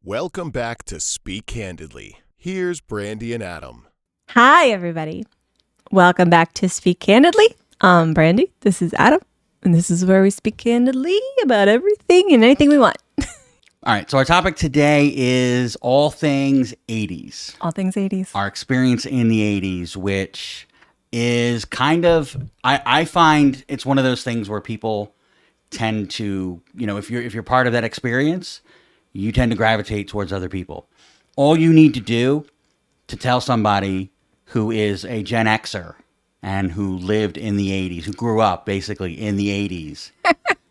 Welcome back to Speak Candidly. Here's Brandy and Adam. Hi, everybody. Welcome back to Speak Candidly. I'm Brandy. This is Adam. And this is where we speak candidly about everything and anything we want. All right, so our topic today is all things 80s. All things 80s. Our experience in the 80s, which is kind of, I find it's one of those things where people tend to, if you're part of that experience, you tend to gravitate towards other people. All you need to do to tell somebody who is a Gen Xer and who lived in the 80s, who grew up basically in the 80s,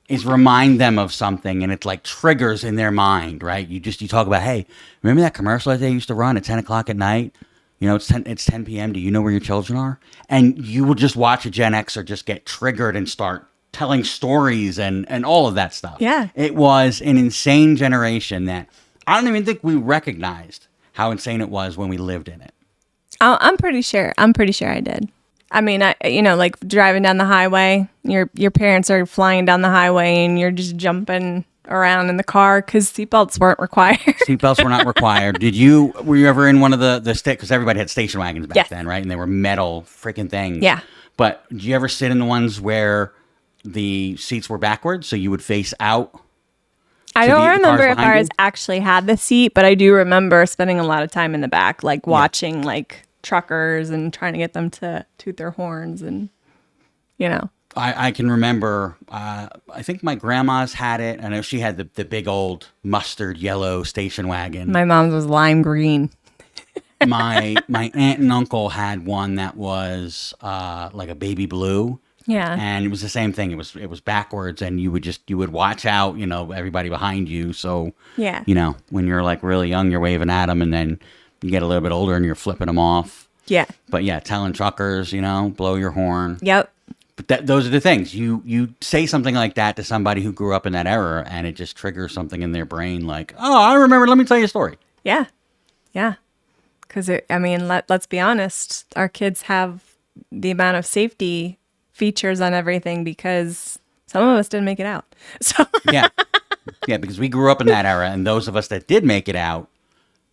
is remind them of something, and it's like triggers in their mind, right? You talk about, hey, remember that commercial that they used to run at 10 o'clock at night? It's 10 p.m. Do you know where your children are? And you will just watch a Gen Xer just get triggered and start telling stories and all of that stuff. Yeah. It was an insane generation that I don't even think we recognized how insane it was when we lived in it. I'm pretty sure I did. I mean, like driving down the highway, your parents are flying down the highway and you're just jumping around in the car because seatbelts weren't required. Seatbelts were not required. Were you ever in one of the because everybody had station wagons back then, right? And they were metal freaking things. Yeah. But did you ever sit in the ones where the seats were backwards so you would face out? I don't remember if ours actually had the seat, but I do remember spending a lot of time in the back, like watching like truckers and trying to get them to toot their horns and, I can remember, I think my grandma's had it. I know she had the big old mustard yellow station wagon. My mom's was lime green. my aunt and uncle had one that was like a baby blue. Yeah. And it was the same thing. It was backwards, and you would watch out, everybody behind you. So, yeah. When you're like really young, you're waving at them, and then you get a little bit older and you're flipping them off. Yeah. But yeah, telling truckers, blow your horn. Yep. But those are the things. You say something like that to somebody who grew up in that era, and it just triggers something in their brain like, oh, I remember, let me tell you a story. Yeah. Yeah. Because, let's be honest, our kids have the amount of safety features on everything because some of us didn't make it out. So Yeah, because we grew up in that era, and those of us that did make it out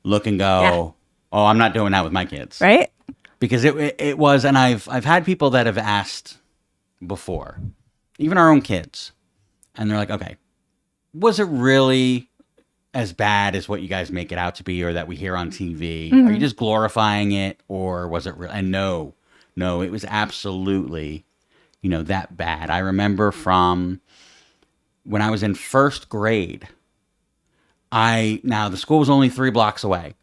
look and go, oh, I'm not doing that with my kids, right? Because it was, and I've had people that have asked before, even our own kids, and they're like, okay, was it really as bad as what you guys make it out to be, or that we hear on TV? Are you just glorifying it, or was it real? And no, it was absolutely that bad. I remember from when I was in first grade, now the school was only 3 blocks away,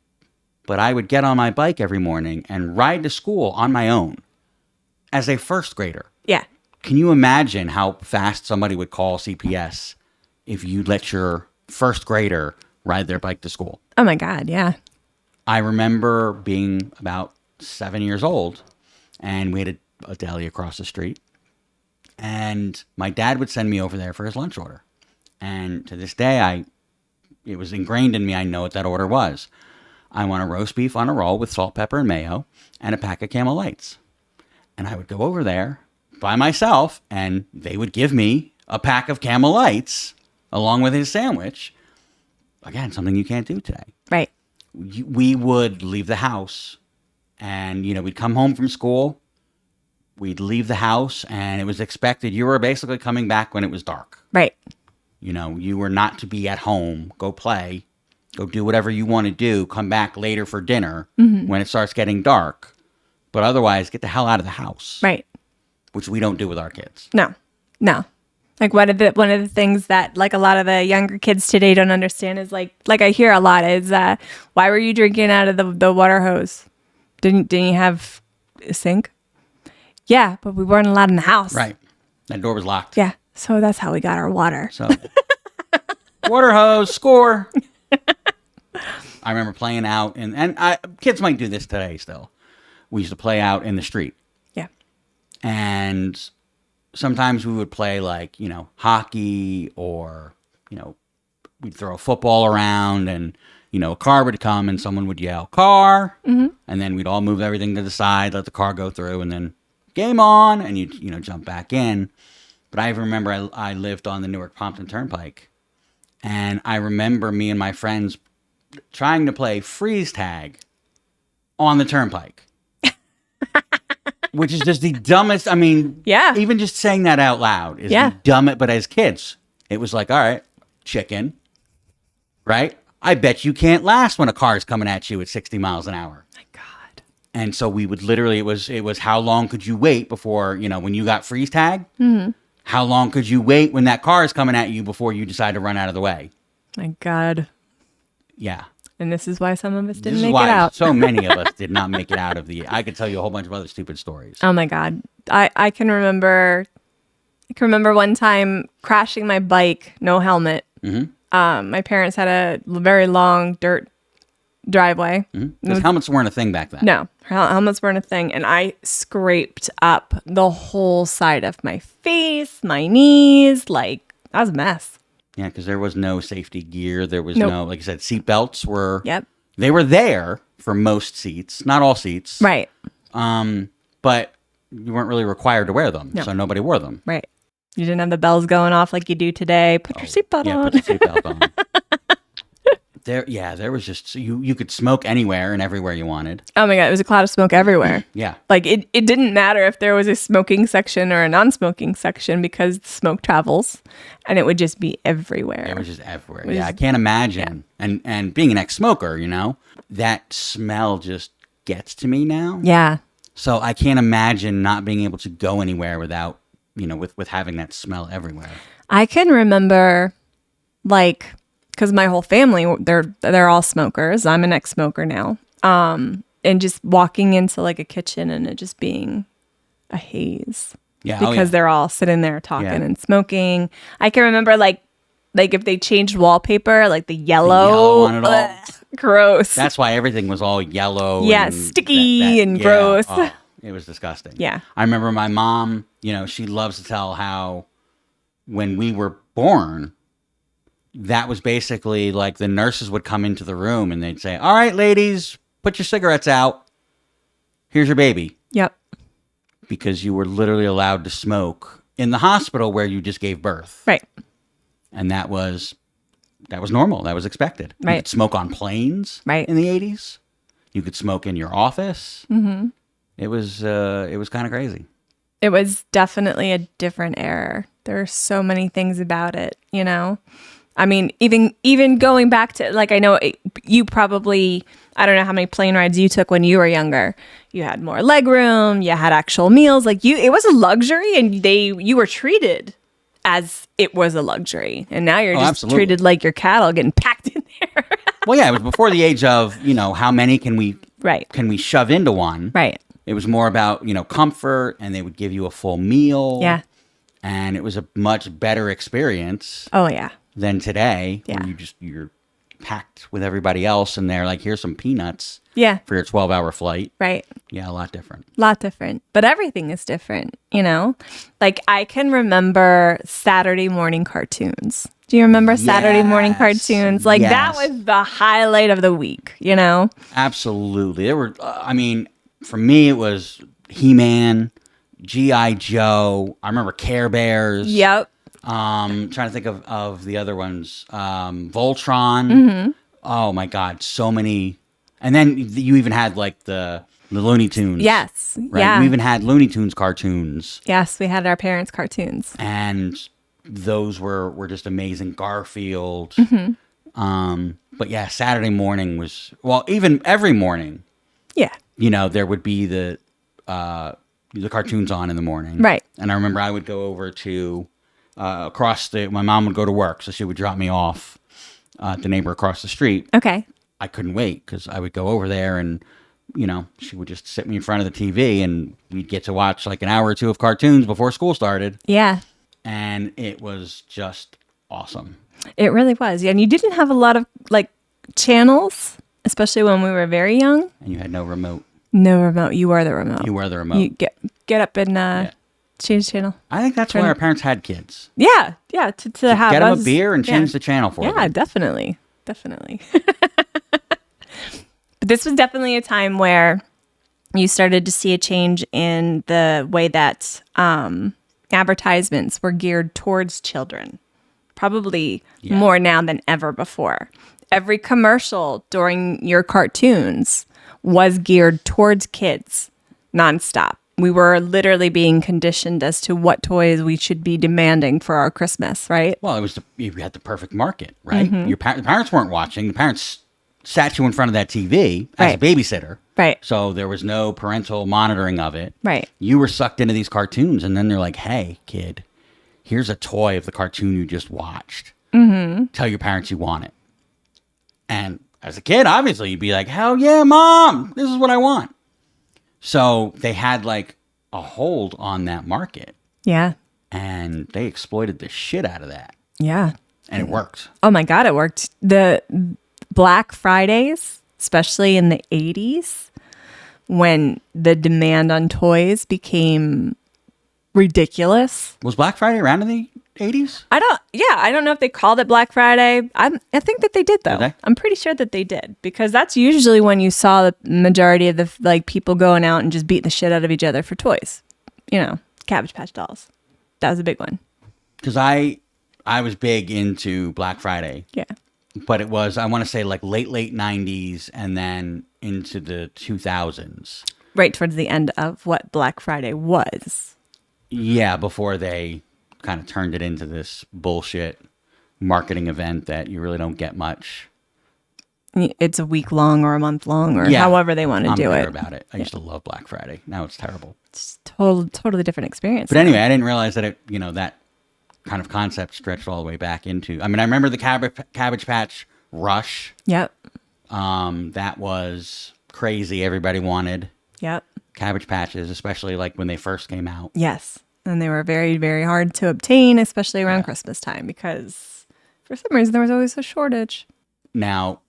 but I would get on my bike every morning and ride to school on my own as a first grader. Yeah. Can you imagine how fast somebody would call CPS if you let your first grader ride their bike to school? Oh my God. Yeah. I remember being about 7 years old, and we had a deli across the street. And my dad would send me over there for his lunch order. And to this day, it was ingrained in me. I know what that order was. I want a roast beef on a roll with salt, pepper, and mayo, and a pack of Camel Lights. And I would go over there by myself, and they would give me a pack of Camel Lights along with his sandwich. Again, something you can't do today. Right. We would leave the house, and, we'd come home from school. We'd leave the house, and it was expected you were basically coming back when it was dark. Right. You were not to be at home, go play, go do whatever you want to do, come back later for dinner when it starts getting dark. But otherwise, get the hell out of the house. Right. Which we don't do with our kids. No. Like one of the things that like a lot of the younger kids today don't understand is like I hear a lot is why were you drinking out of the water hose? Didn't you have a sink? Yeah, but we weren't allowed in the house. Right. That door was locked. Yeah. So that's how we got our water. So, water hose, score. I remember playing out, kids might do this today still. We used to play out in the street. Yeah. And sometimes we would play like, hockey, or, we'd throw a football around, and, a car would come and someone would yell, car. Mm-hmm. And then we'd all move everything to the side, let the car go through, and then game on, and you'd, jump back in. But I remember I lived on the Newark-Pompton Turnpike, and I remember me and my friends trying to play freeze tag on the turnpike. Which is just the dumbest. I mean, Yeah. even just saying that out loud is Yeah. the dumbest. But as kids, it was like, all right, chicken, right? I bet you can't last when a car is coming at you at 60 miles an hour. My God. And so we would literally, it was how long could you wait before, when you got freeze tag? Mm-hmm. How long could you wait when that car is coming at you before you decide to run out of the way? My God. Yeah. And this is why some of us This didn't is make why it out. so many of us did not make it out of the. I could tell you a whole bunch of other stupid stories. Oh my God. I can remember one time crashing my bike, no helmet. Mm-hmm. My parents had a very long dirt driveway. Because helmets weren't a thing back then. No, helmets weren't a thing. And I scraped up the whole side of my face, my knees. Like, that was a mess. Yeah, because there was no safety gear. There was Nope. no, like I said, seat belts were. Yep. They were there for most seats, not all seats. Right. But you weren't really required to wear them, No. so nobody wore them. Right. You didn't have the bells going off like you do today. Put your seatbelt Yeah, on. put your seatbelt on. There was just so you could smoke anywhere and everywhere you wanted. Oh my God. It was a cloud of smoke everywhere. Yeah. Like it didn't matter if there was a smoking section or a non-smoking section because the smoke travels and it would just be everywhere. It was just everywhere. was Yeah, I just- can't imagine. And being an ex-smoker, that smell just gets to me now. Yeah. So I can't imagine not being able to go anywhere without, with having that smell everywhere. I can remember like, because my whole family, they're all smokers. I'm an ex-smoker now. And just walking into like a kitchen and it just being a haze. Yeah. Because they're all sitting there talking Yeah. and smoking. I can remember like if they changed wallpaper, like the yellow on it all. ugh, gross. That's why everything was all yellow. Yeah, and sticky and yeah. gross. Oh, it was disgusting. Yeah. I remember my mom, she loves to tell how when we were born, that was basically like the nurses would come into the room and they'd say, all right, ladies, put your cigarettes out. Here's your baby. Yep. Because you were literally allowed to smoke in the hospital where you just gave birth. Right. And that was normal. That was expected. Right. You could smoke on planes Right. in the 80s. You could smoke in your office. Mm-hmm. It was kind of crazy. It was definitely a different era. There are so many things about it, I mean, even going back to, like, I know you probably, I don't know how many plane rides you took when you were younger. You had more leg room, you had actual meals. Like, it was a luxury, and you were treated as it was a luxury. And now you're just absolutely. treated like your cattle getting packed in there. Well, yeah, it was before the age of, how many can we Right. shove into one? Right. It was more about, comfort, and they would give you a full meal. Yeah. And it was a much better experience Oh, yeah. than today, Yeah. where you're packed with everybody else, and they're like, here's some peanuts Yeah. for your 12-hour flight. Right. Yeah, a lot different. Lot different, but everything is different, Like, I can remember Saturday morning cartoons. Do you remember Saturday morning Yes, cartoons? Like, that yes. was the highlight of the week, Absolutely. There were, for me, it was He-Man, G.I. Joe. I remember Care Bears. Yep. Trying to think of the other ones. Voltron. Mm-hmm. Oh my God, so many. And then you even had like the Looney Tunes. Yes. Right? Yeah. We even had Looney Tunes cartoons. Yes, we had our parents' cartoons. And those were just amazing. Garfield. Mm-hmm. But yeah, Saturday morning was, well, even every morning, Yeah. there would be the cartoons on in the morning. Right. And I remember I would go over to my mom would go to work, so she would drop me off at the neighbor across the street. Okay. I couldn't wait because I would go over there and, she would just sit me in front of the TV and we'd get to watch like an hour or two of cartoons before school started. Yeah. And it was just awesome. It really was. Yeah. And you didn't have a lot of like channels, especially when we were very young. And you had no remote. No remote. You were the remote. You were the remote. You get up and change channel. I think that's why our parents had kids. Yeah. Yeah. To have Get them us, a beer and yeah. change the channel for them. Yeah, definitely. Definitely. But this was definitely a time where you started to see a change in the way that advertisements were geared towards children. Probably more now than ever before. Every commercial during your cartoons was geared towards kids nonstop. We were literally being conditioned as to what toys we should be demanding for our Christmas, right? Well, you had the perfect market, right? The parents weren't watching. The parents sat you in front of that TV as a babysitter. Right. So there was no parental monitoring of it. Right. You were sucked into these cartoons, and then they're like, hey, kid, here's a toy of the cartoon you just watched. Tell your parents you want it. And as a kid, obviously, you'd be like, hell yeah, Mom, this is what I want. So they had like a hold on that market. Yeah. And they exploited the shit out of that. Yeah. And it worked. Oh my God, it worked. The Black Fridays, especially in the 80s, when the demand on toys became ridiculous. Was Black Friday around in the 80s? I don't know if they called it Black Friday. I think that they did, though. Did they? I'm pretty sure that they did, because that's usually when you saw the majority of the like people going out and just beating the shit out of each other for toys. You know, Cabbage Patch Dolls. That was a big one. Because I was big into Black Friday. Yeah. But it was, I want to say, like late 90s and then into the 2000s. Right towards the end of what Black Friday was. Yeah, before they kind of turned it into this bullshit marketing event that you really don't get much. It's a week long or a month long or however they want to do it. I'm about it. I used to love Black Friday. Now it's terrible. It's totally different experience. But anyway, I didn't realize that that kind of concept stretched all the way back into. I mean, I remember the Cabbage Patch Rush. Yep. That was crazy. Everybody wanted. Yep. Cabbage Patches, especially like when they first came out. Yes. And they were very, very hard to obtain, especially around Christmas time, because for some reason there was always a shortage. Now,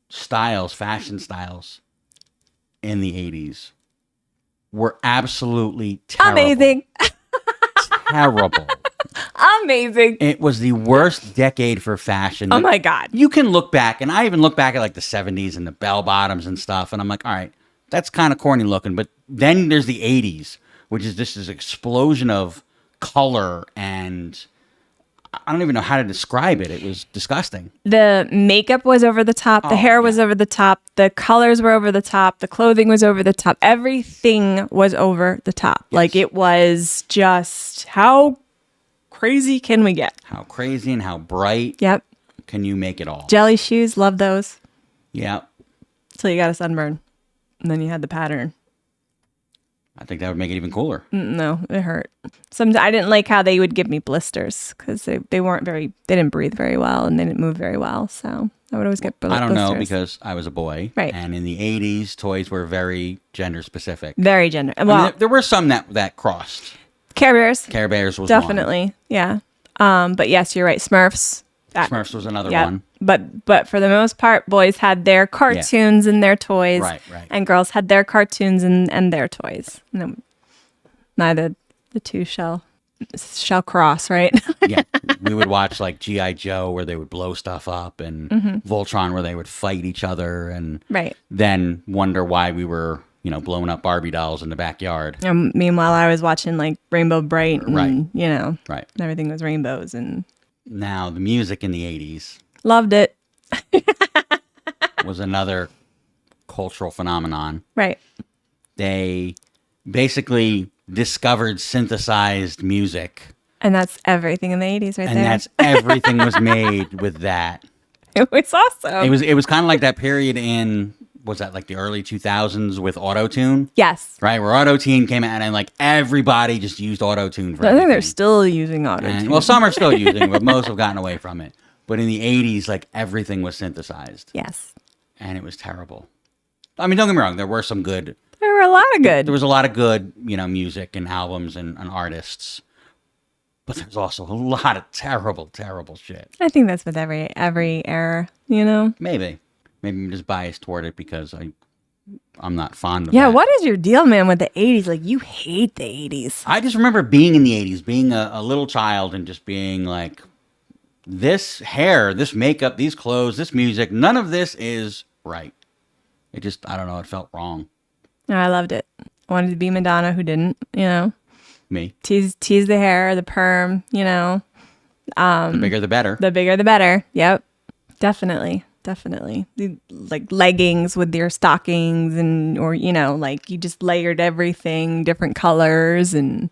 fashion styles in the 80s were absolutely terrible. Amazing. Terrible. Amazing. It was the worst decade for fashion. Oh my God. You can look back, and I even look back at like the 70s and the bell bottoms and stuff, and I'm like, all right, that's kind of corny looking. But then there's the 80s, which is this explosion of color, and I don't even know how to describe it. It was disgusting. The makeup was over the top. The hair was over the top. The colors were over the top. The clothing was over the top. Everything was over the top. Yes. Like, it was just, how crazy can we get? How crazy and how bright Yep. can you make it all? Jelly shoes, love those. Yep. Till you got a sunburn. And then you had the pattern. I think that would make it even cooler. No, it hurt. I didn't like how they would give me blisters, because they didn't breathe very well and they didn't move very well. So I would always get blisters. I don't know, because I was a boy. Right. And in the 80s, toys were very gender specific. Very gender. Well, I mean, there were some that crossed. Care Bears. Care Bears was definitely one. Yeah. But yes, you're right. Smurfs. Smurfs was another one. But for the most part, boys had their cartoons and their toys. Right. And girls had their cartoons and their toys. No, neither the two shall cross, right? Yeah. We would watch like G.I. Joe, where they would blow stuff up, and Voltron, where they would fight each other, and then wonder why we were, blowing up Barbie dolls in the backyard. And meanwhile, I was watching like Rainbow Bright and, Right. everything was rainbows. And now the music in the 80s. Loved it. Was another cultural phenomenon. Right. They basically discovered synthesized music. And that's everything in the 80s right there. And that's everything was made with that. It was awesome. It was kind of like that period in, was that like the early 2000s with auto-tune? Yes. Right, where auto-tune came out and like everybody just used auto-tune for everything. I think they're still using auto-tune. Well, some are still using it, but most have gotten away from it. But in the 80s, like everything was synthesized. Yes. And it was terrible. I mean, don't get me wrong, there were some good. There were a lot of good. There was a lot of good, music and albums and artists. But there's also a lot of terrible, terrible shit. I think that's with every era, Maybe I'm just biased toward it because I'm not fond of that. that. What is your deal, man, with the 80s? Like, you hate the 80s. I just remember being in the 80s, being a little child and just being like, this hair, this makeup, these clothes, this music, none of this is right. It just, I don't know, it felt wrong. I loved it. I wanted to be Madonna, who didn't, Me. Tease the hair, the perm, The bigger the better. The bigger the better. Yep. Definitely. Like leggings with your stockings or like you just layered everything, different colors. And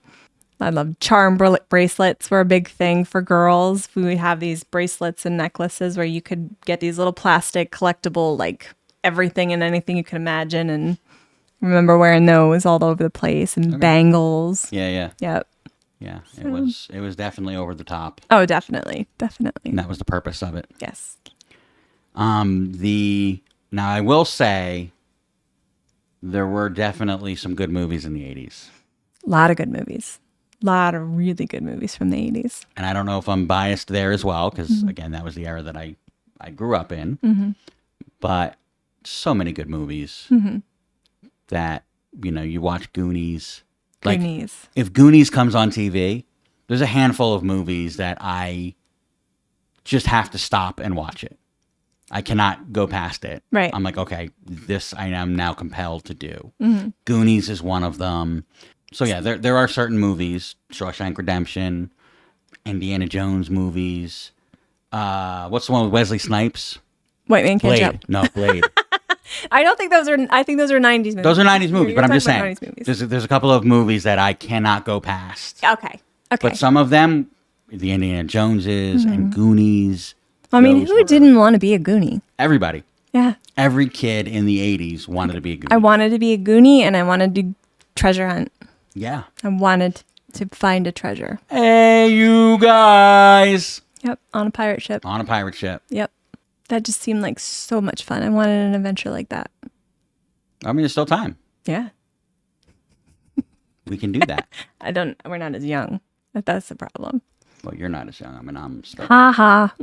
I love charm bracelets were a big thing for girls. We would have these bracelets and necklaces where you could get these little plastic collectible, like everything and anything you could imagine. And I remember wearing those all over the place and bangles. Yeah. Yep. Yeah. It was definitely over the top. Oh, definitely. And that was the purpose of it. Yes. Now I will say there were definitely some good movies in the 80s. A lot of good movies. A lot of really good movies from the 80s. And I don't know if I'm biased there as well, because again, that was the era that I grew up in. But so many good movies that, you watch Goonies. Like, Goonies. if Goonies comes on TV, there's a handful of movies that I just have to stop and watch it. I cannot go past it. Right. I'm like, okay, this I am now compelled to do. Goonies is one of them. So yeah, there are certain movies, Shawshank Redemption, Indiana Jones movies. What's the one with Wesley Snipes? White Man Can't Jump. No, Blade. I think those are 90s movies. Those are 90s movies, but I'm just talking saying, about 90s movies. there's a couple of movies that I cannot go past. Okay. But some of them, the Indiana Joneses and Goonies. I mean, who didn't want to be a Goonie? Everybody. Yeah. Every kid in the 80s wanted to be a Goonie. I wanted to be a Goonie and I wanted to treasure hunt. Yeah. I wanted to find a treasure. Hey, you guys. Yep. On a pirate ship. On a pirate ship. Yep. That just seemed like so much fun. I wanted an adventure like that. I mean, there's still time. Yeah. We can do that. We're not as young. That's the problem. Well, you're not as young. I mean, I'm still. Ha ha.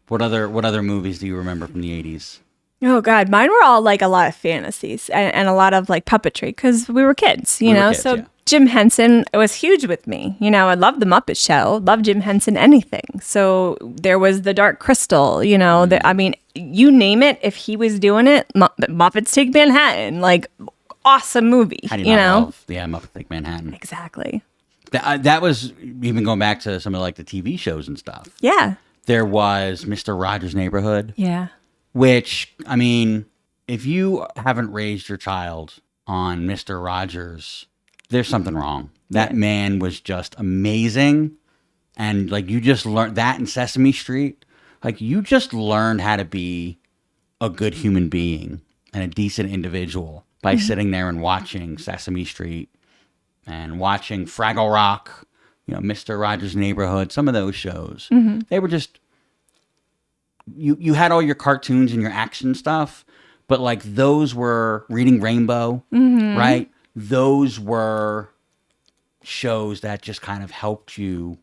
What other movies do you remember from the 80s? Oh God, mine were all like a lot of fantasies and a lot of like puppetry because we were kids, you know. So yeah. Jim Henson was huge with me. I loved the Muppet Show, loved Jim Henson anything. So there was the Dark Crystal, I mean, you name it. If he was doing it, Muppets Take Manhattan, like awesome movie. How do you not love Muppets Take Manhattan? Exactly. That was even going back to some of like the TV shows and stuff. Yeah. There was Mr. Rogers' Neighborhood. Yeah. Which, I mean, if you haven't raised your child on Mr. Rogers, there's something wrong. That man was just amazing. And like you just learned that in Sesame Street. Like you just learned how to be a good human being and a decent individual by sitting there and watching Sesame Street and watching Fraggle Rock, Mr. Rogers' Neighborhood, some of those shows. They were just, you had all your cartoons and your action stuff, but like those were Reading Rainbow, right? Those were shows that just kind of helped you,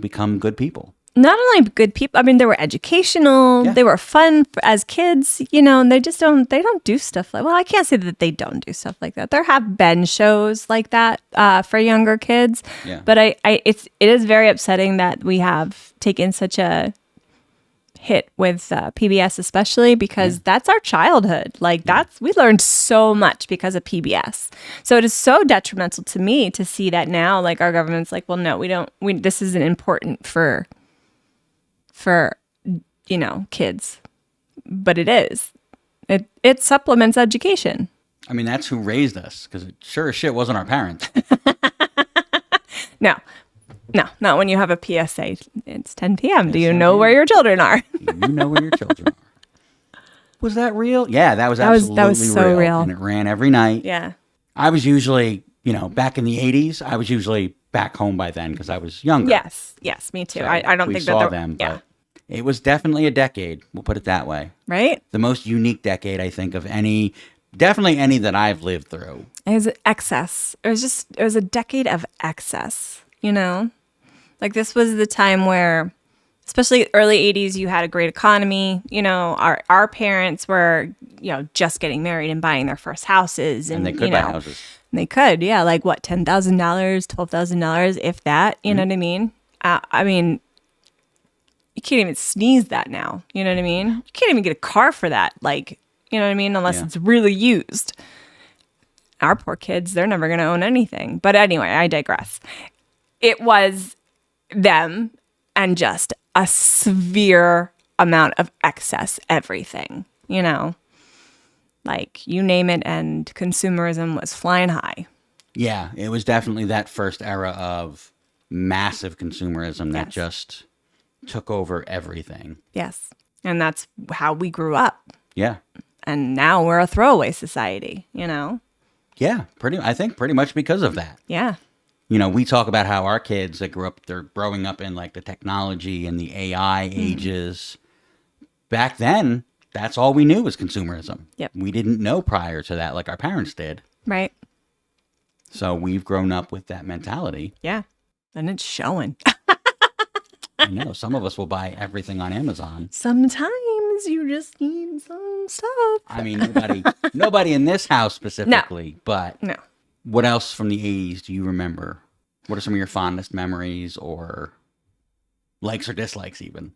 become good people. Not only good people, I mean, they were educational, they were fun as kids, and they don't do stuff like, well, I can't say that they don't do stuff like that. There have been shows like that for younger kids, but it is very upsetting that we have taken such a hit with PBS, especially because that's our childhood. Like we learned so much because of PBS. So it is so detrimental to me to see that now, like our government's like, well, no, this isn't important for kids, but it is. It supplements education. I mean, that's who raised us, because it sure as shit wasn't our parents. No, not when you have a PSA. It's 10 p.m. Do you know where your children are? You know where your children are. Was that real? Yeah, that was absolutely that was so real. And it ran every night. Yeah. I was usually, back in the 80s, I was usually back home by then because I was younger. Yes, me too. So I don't we think saw that them, but it was definitely a decade. We'll put it that way. Right? The most unique decade, I think, of definitely any that I've lived through. It was excess. It was a decade of excess, Like this was the time where, especially early 80s, you had a great economy. Our parents were, just getting married and buying their first houses. And they could buy houses. They could, yeah. Like what, $10,000, $12,000, if that, you know what I mean? I mean, you can't even sneeze that now. You know what I mean? You can't even get a car for that. Like, you know what I mean? Unless it's really used. Our poor kids, they're never going to own anything. But anyway, I digress. It was them and just a severe amount of excess everything, like you name it, and consumerism was flying high. Yeah, it was definitely that first era of massive consumerism that just took over everything. Yes. And that's how we grew up. Yeah. And now we're a throwaway society, Yeah, I think pretty much because of that. Yeah. We talk about how our kids that they're growing up in like the technology and the AI ages. Back then, that's all we knew was consumerism. Yep. We didn't know prior to that like our parents did. Right. So we've grown up with that mentality. Yeah. And it's showing. I know. Some of us will buy everything on Amazon. Sometimes you just need some stuff. I mean, nobody in this house specifically, but No. What else from the 80s do you remember? What are some of your fondest memories or likes or dislikes even?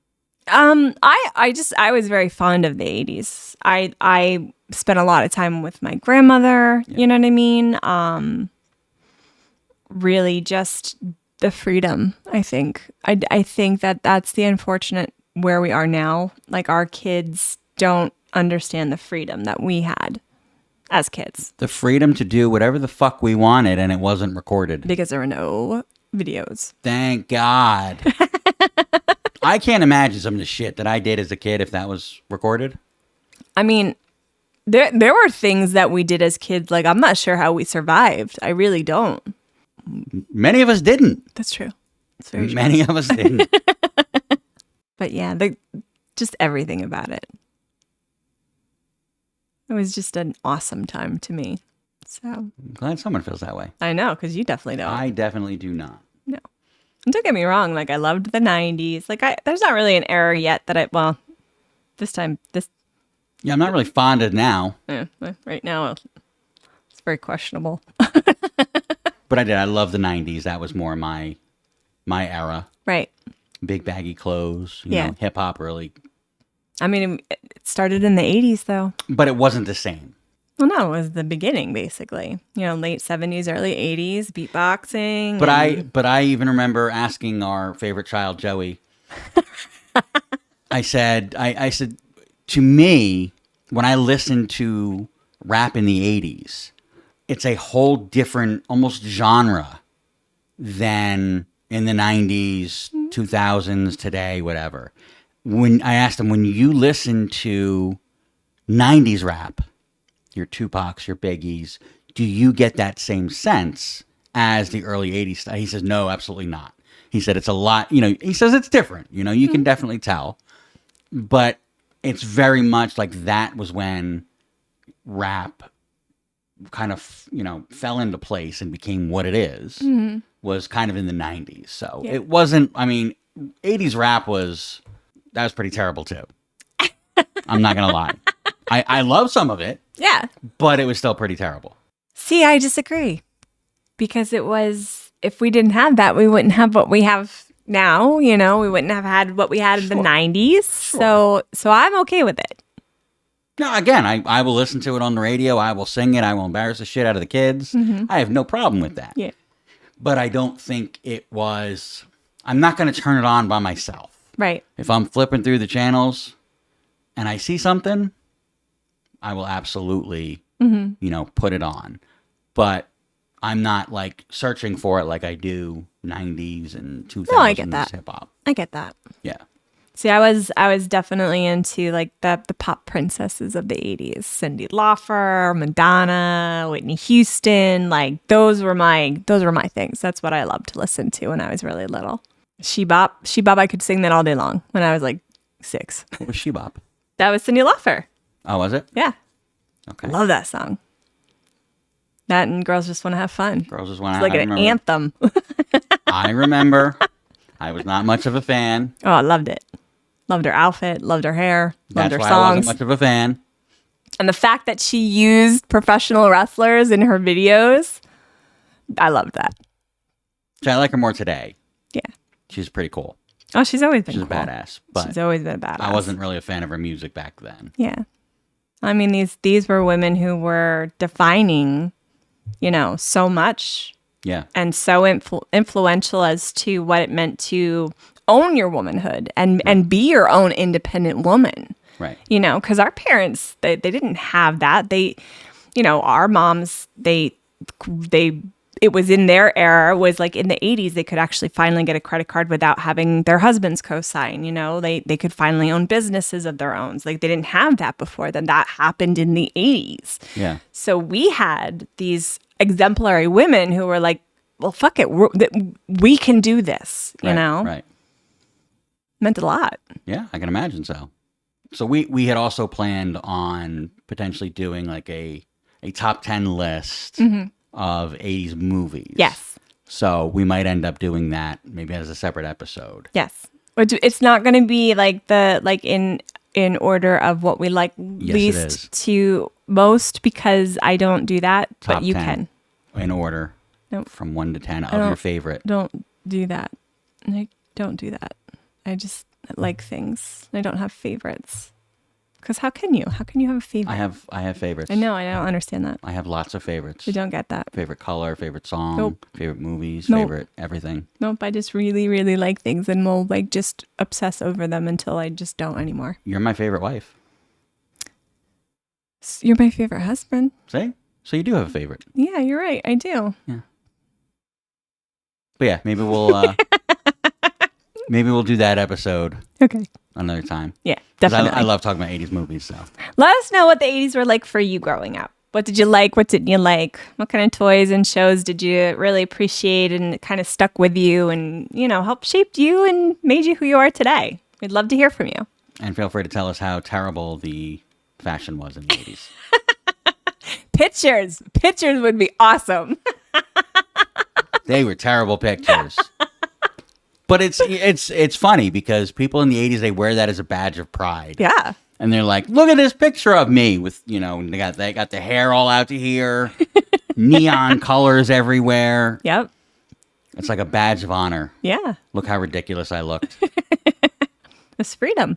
I was very fond of the 80s. I spent a lot of time with my grandmother, you know what I mean? Really just the freedom, I think. I think that's the unfortunate where we are now. Like our kids don't understand the freedom that we had as kids. The freedom to do whatever the fuck we wanted and it wasn't recorded. Because there were no videos. Thank God. I can't imagine some of the shit that I did as a kid if that was recorded. I mean, there were things that we did as kids. Like, I'm not sure how we survived. I really don't. Many of us didn't. That's true. It's very true. Many of us didn't. But yeah, just everything about it. It was just an awesome time to me. So I'm glad someone feels that way. I know, because you definitely don't. I definitely do not. No. And don't get me wrong. Like, I loved the 90s. Like, there's not really an era yet that Yeah, I'm not really fond of now. Right now, it's very questionable. But I love the 90s. That was more my era. Right. Big baggy clothes. You Yeah. know, hip hop really. I mean, it started in the 80s, though. But it wasn't the same. Well, no, it was the beginning, basically. Late 70s, early 80s, beatboxing. But I even remember asking our favorite child, Joey. I said, to me, when I listened to rap in the 80s, it's a whole different, almost genre than in the 90s, 2000s, today, whatever. When I asked him, when you listen to 90s rap, your Tupacs, your Biggies, do you get that same sense as the early 80s stuff? He says, no, absolutely not. He said, it's a lot, he says it's different. You can definitely tell. But it's very much like that was when rap kind of, fell into place and became what it is, was kind of in the 90s. So It wasn't, 80s rap that was pretty terrible too. I'm not going to lie. I love some of it. Yeah. But it was still pretty terrible. See, I disagree. Because if we didn't have that, we wouldn't have what we have now. We wouldn't have had what we had in the 90s. Sure. So I'm okay with it. No, again, I will listen to it on the radio. I will sing it. I will embarrass the shit out of the kids. I have no problem with that. Yeah. But I don't think I'm not going to turn it on by myself. Right. If I'm flipping through the channels and I see something, I will absolutely, put it on. But I'm not like searching for it like I do 90s and 2000s I get that. hip hop. I get that. Yeah. See, I was definitely into like the pop princesses of the 80s. Cyndi Lauper, Madonna, Whitney Houston, like those were my things. That's what I loved to listen to when I was really little. She-Bop, I could sing that all day long when I was like 6. What was She-Bop? That was Cyndi Lauper. Oh, was it? Yeah. Okay. Love that song. That and Girls Just Want to Have Fun. Girls Just Want It's to like an anthem. I remember. I was not much of a fan. Oh, I loved it. Loved her outfit, loved her hair, loved That's her why songs. I wasn't much of a fan. And the fact that she used professional wrestlers in her videos, I loved that. So I like her more today. Yeah. She's pretty cool. Oh, she's always been She's cool. a badass. But She's always been a badass. I wasn't really a fan of her music back then. Yeah. I mean, these were women who were defining, so much. Yeah. And so influential as to what it meant to own your womanhood and be your own independent woman. Right. You know, because our parents, they didn't have that. They, you know, our moms, they it was in their era, was like in the 80s, they could actually finally get a credit card without having their husbands co-sign. You know, they could finally own businesses of their own. Like they didn't have that before. Then that happened in the 80s. Yeah. So we had these exemplary women who were like, well, fuck it. We can do this, you know? Right. Meant a lot. Yeah, I can imagine so. So we had also planned on potentially doing like a top 10 list of 80s movies. Yes. So we might end up doing that maybe as a separate episode. Yes. It's not going to be like in order of what we like least to most, because I don't do that, Top but you 10 can. In order. Nope. From 1 to 10 of your favorite. Don't do that. Don't do that. I just like things. I don't have favorites. Because how can you? How can you have a favorite? I have favorites. I know. I don't understand that. I have lots of favorites. I don't get that. Favorite color, favorite song, Nope. favorite movies, Nope. favorite everything. Nope. I just really, really like things and will like just obsess over them until I just don't anymore. You're my favorite wife. You're my favorite husband. See? So you do have a favorite. Yeah, you're right. I do. Yeah. But yeah, maybe we'll maybe we'll do that episode Okay. another time. Yeah, 'Cause definitely. I love talking about 80s movies, so. Let us know what the 80s were like for you growing up. What did you like? What didn't you like? What kind of toys and shows did you really appreciate and it kind of stuck with you and, you know, helped shape you and made you who you are today? We'd love to hear from you. And feel free to tell us how terrible the fashion was in the 80s. Pictures would be awesome. They were terrible pictures. But it's funny because people in the 80s, they wear that as a badge of pride. Yeah. And they're like, look at this picture of me with, you know, they got the hair all out to here, neon colors everywhere. Yep. It's like a badge of honor. Yeah. Look how ridiculous I looked. It's freedom.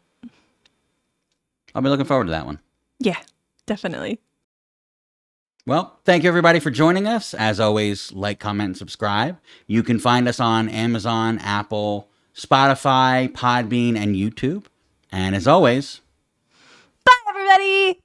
I'll be looking forward to that one. Yeah, definitely. Well, thank you everybody for joining us. As always, like, comment, and subscribe. You can find us on Amazon, Apple, Spotify, Podbean, and YouTube. And as always, Bye, everybody.